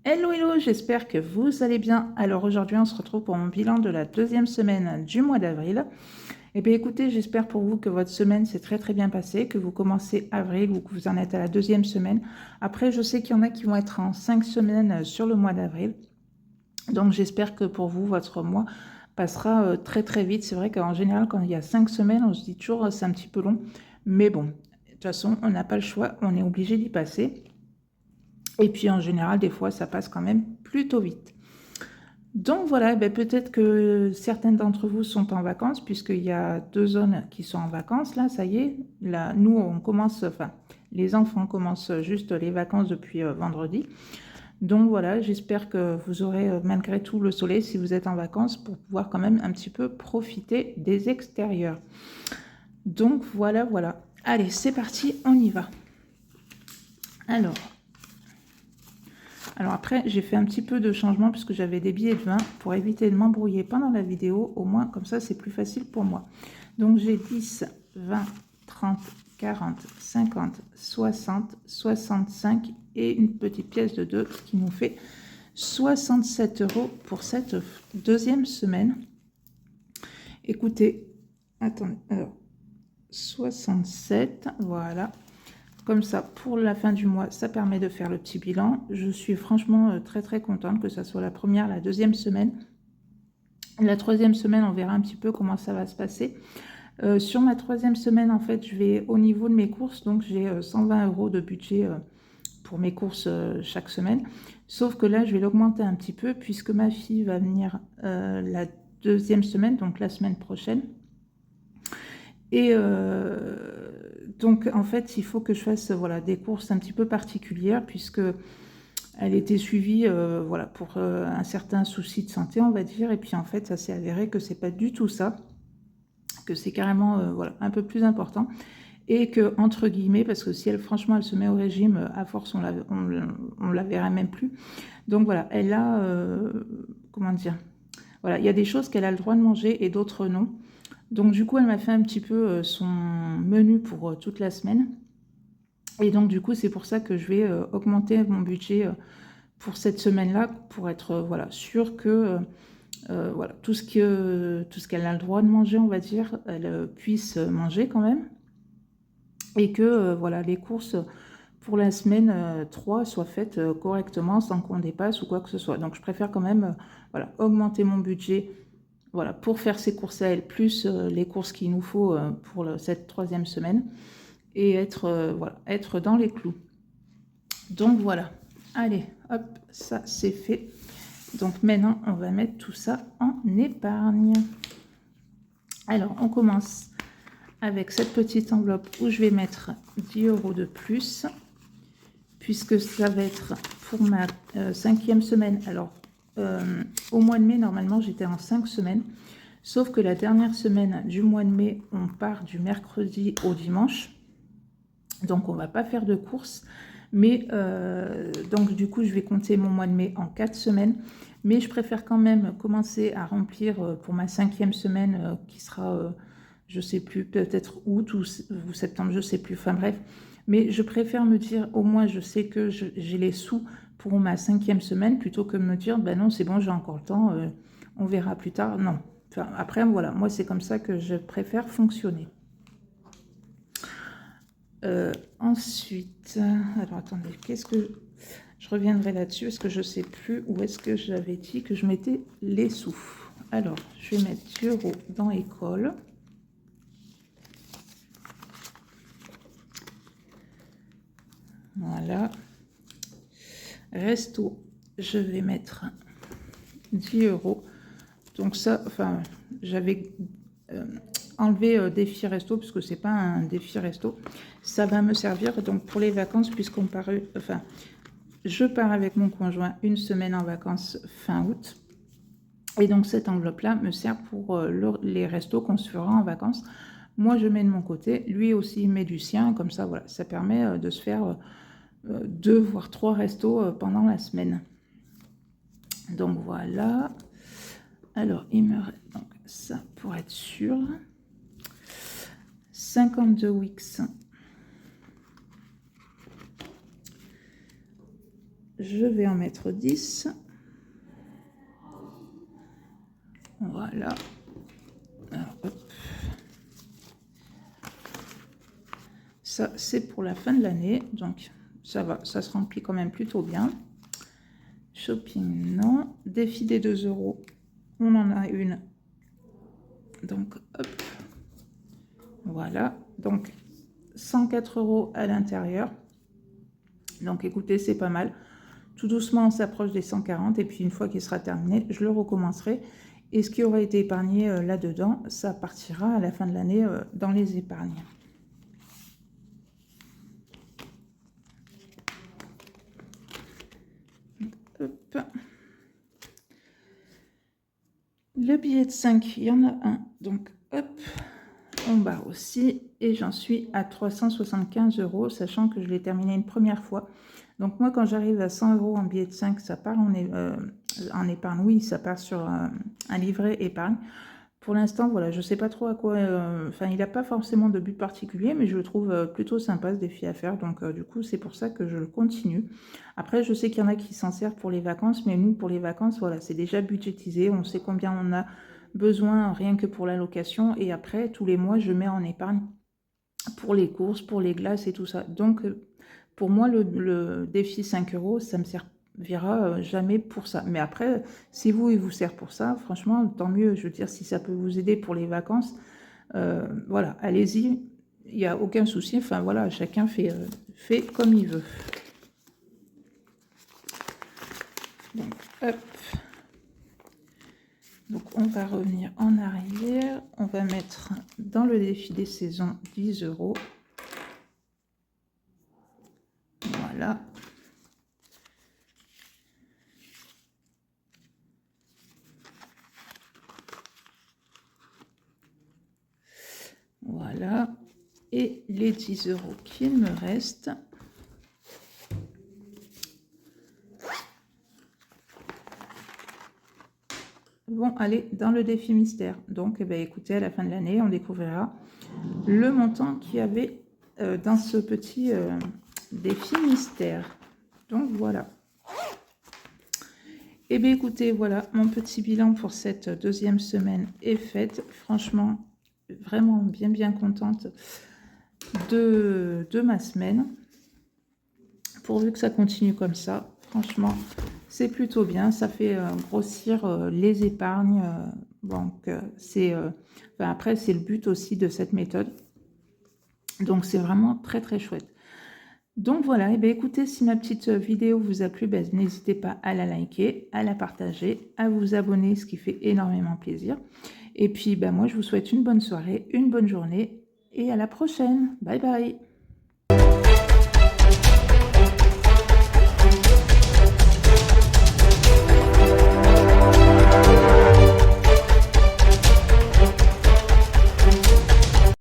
Hello, hello, j'espère que vous allez bien. Alors aujourd'hui, on se retrouve pour mon bilan de la deuxième semaine du mois d'avril. Eh bien écoutez, j'espère pour vous que votre semaine s'est très très bien passée, que vous commencez avril ou que vous en êtes à la deuxième semaine. Après, je sais qu'il y en a qui vont être en 5 semaines sur le mois d'avril. Donc j'espère que pour vous, votre mois passera très très vite. C'est vrai qu'en général, quand il y a 5 semaines, on se dit toujours c'est un petit peu long. Mais bon, de toute façon, on n'a pas le choix, on est obligé d'y passer. Et puis en général, des fois, ça passe quand même plutôt vite. Donc voilà, ben peut-être que certaines d'entre vous sont en vacances, puisqu'il y a 2 zones qui sont en vacances, là, ça y est. Là, nous, on commence, enfin, les enfants commencent juste les vacances depuis vendredi. Donc voilà, j'espère que vous aurez malgré tout le soleil si vous êtes en vacances pour pouvoir quand même un petit peu profiter des extérieurs. Donc voilà, voilà. Allez, c'est parti, on y va. Alors, Alors après, j'ai fait un petit peu de changement puisque j'avais des billets de 20 pour éviter de m'embrouiller pendant la vidéo. Au moins, comme ça, c'est plus facile pour moi. Donc j'ai 10, 20, 30, 40, 50, 60, 65 et une petite pièce de 2, ce qui nous fait 67 € pour cette deuxième semaine. Écoutez, attendez, alors 67, voilà. Comme ça, pour la fin du mois, ça permet de faire le petit bilan. Je suis franchement très très contente que ça soit la première, la deuxième semaine. La troisième semaine, on verra un petit peu comment ça va se passer. Sur ma troisième semaine, en fait, je vais au niveau de mes courses. Donc, j'ai 120 € de budget pour mes courses chaque semaine. Sauf que là, je vais l'augmenter un petit peu puisque ma fille va venir la deuxième semaine, donc la semaine prochaine. Et donc, en fait, il faut que je fasse voilà, des courses un petit peu particulières puisque elle était suivie voilà, pour un certain souci de santé, on va dire. Et puis, en fait, ça s'est avéré que c'est pas du tout ça, que c'est carrément voilà, un peu plus important. Et que, entre guillemets, parce que si elle, franchement, elle se met au régime, à force, on la verra même plus. Donc, voilà, elle a, comment dire, voilà, il y a des choses qu'elle a le droit de manger et d'autres non. Donc du coup, elle m'a fait un petit peu son menu pour toute la semaine. Et donc du coup, c'est pour ça que je vais augmenter mon budget pour cette semaine-là, pour être voilà, sûre que voilà, tout ce qu'elle a le droit de manger, on va dire, elle puisse manger quand même. Et que voilà, les courses pour la semaine 3 soient faites correctement sans qu'on dépasse ou quoi que ce soit. Donc je préfère quand même voilà, augmenter mon budget voilà, pour faire ces courses à elle, plus les courses qu'il nous faut pour cette troisième semaine, et être, voilà, être dans les clous. Donc voilà, allez, hop, ça c'est fait. Donc maintenant, on va mettre tout ça en épargne. Alors, on commence avec cette petite enveloppe où je vais mettre 10 € de plus, puisque ça va être pour ma 5e semaine. Alors, au mois de mai, normalement, j'étais en 5 semaines. Sauf que la dernière semaine du mois de mai, on part du mercredi au dimanche. Donc, on ne va pas faire de courses. Mais donc, du coup, je vais compter mon mois de mai en 4 semaines. Mais je préfère quand même commencer à remplir pour ma 5e semaine qui sera, je ne sais plus, peut-être août ou septembre, je ne sais plus. Enfin bref. Mais je préfère me dire, au moins, je sais que j'ai les sous pour ma 5e semaine plutôt que de me dire, ben non, c'est bon, j'ai encore le temps, on verra plus tard. Non. Enfin, après, voilà, moi, c'est comme ça que je préfère fonctionner. Ensuite, alors attendez, qu'est-ce que... Je reviendrai là-dessus, parce que je ne sais plus où est-ce que j'avais dit que je mettais les sous. Alors, je vais mettre 10 € dans école. Voilà. Resto, je vais mettre 10 €. Donc ça, enfin, j'avais enlevé défi resto, parce que c'est pas un défi resto. Ça va me servir donc pour les vacances, puisqu'on part, enfin, je pars avec mon conjoint une semaine en vacances fin août. Et donc cette enveloppe-là me sert pour les restos qu'on se fera en vacances. Moi, je mets de mon côté, lui aussi met du sien, comme ça, voilà, ça permet de se faire 2 voire 3 restos pendant la semaine. Donc voilà. Alors, il me reste donc ça pour être sûr. 52 Wix. je vais en mettre 10. Voilà. Alors, hop. Ça, c'est pour la fin de l'année, donc ça va, ça se remplit quand même plutôt bien. Shopping, non. Défi des 2 €, on en a une. Donc, hop. Voilà, donc 104 € à l'intérieur. Donc, écoutez, c'est pas mal. Tout doucement, on s'approche des 140 et puis une fois qu'il sera terminé, je le recommencerai. Et ce qui aurait été épargné là-dedans, ça partira à la fin de l'année dans les épargnes. Hop. Le billet de 5, il y en a un. Donc, hop, on barre aussi. Et j'en suis à 375 €, sachant que je l'ai terminé une première fois. Donc, moi, quand j'arrive à 100 € en billet de 5, ça part en épargne. Oui, ça part sur un livret épargne. Pour l'instant, voilà, je ne sais pas trop à quoi... Enfin, il n'a pas forcément de but particulier, mais je le trouve plutôt sympa, ce défi à faire. Donc, du coup, c'est pour ça que je le continue. Après, je sais qu'il y en a qui s'en servent pour les vacances, mais nous, pour les vacances, voilà, c'est déjà budgétisé. On sait combien on a besoin rien que pour la location. Et après, tous les mois, je mets en épargne pour les courses, pour les glaces et tout ça. Donc, pour moi, le défi 5 €, ça me servira jamais pour ça. Mais après, si vous, il vous sert pour ça, franchement, tant mieux. Je veux dire, si ça peut vous aider pour les vacances, voilà, allez-y. Il n'y a aucun souci. Enfin, voilà, chacun fait comme il veut. Donc, hop. Donc, on va revenir en arrière. On va mettre dans le défi des saisons 10 €. Voilà. Voilà. Et les 10 € qu'il me reste. Vont aller dans le défi mystère. Donc, eh bien, écoutez, à la fin de l'année, on découvrira le montant qu'il y avait dans ce petit défi mystère. Donc, voilà. Eh bien, écoutez, voilà, mon petit bilan pour cette deuxième semaine est fait. Franchement, vraiment bien contente de ma semaine. Pourvu que ça continue comme ça, franchement, c'est plutôt bien. Ça fait grossir les épargnes. Donc, enfin, après, c'est le but aussi de cette méthode. Donc, c'est vraiment très chouette. Donc, voilà. Et bien, écoutez, si ma petite vidéo vous a plu, ben, n'hésitez pas à la liker, à la partager, à vous abonner, ce qui fait énormément plaisir. Et puis, ben, moi, je vous souhaite une bonne soirée, une bonne journée et à la prochaine. Bye bye.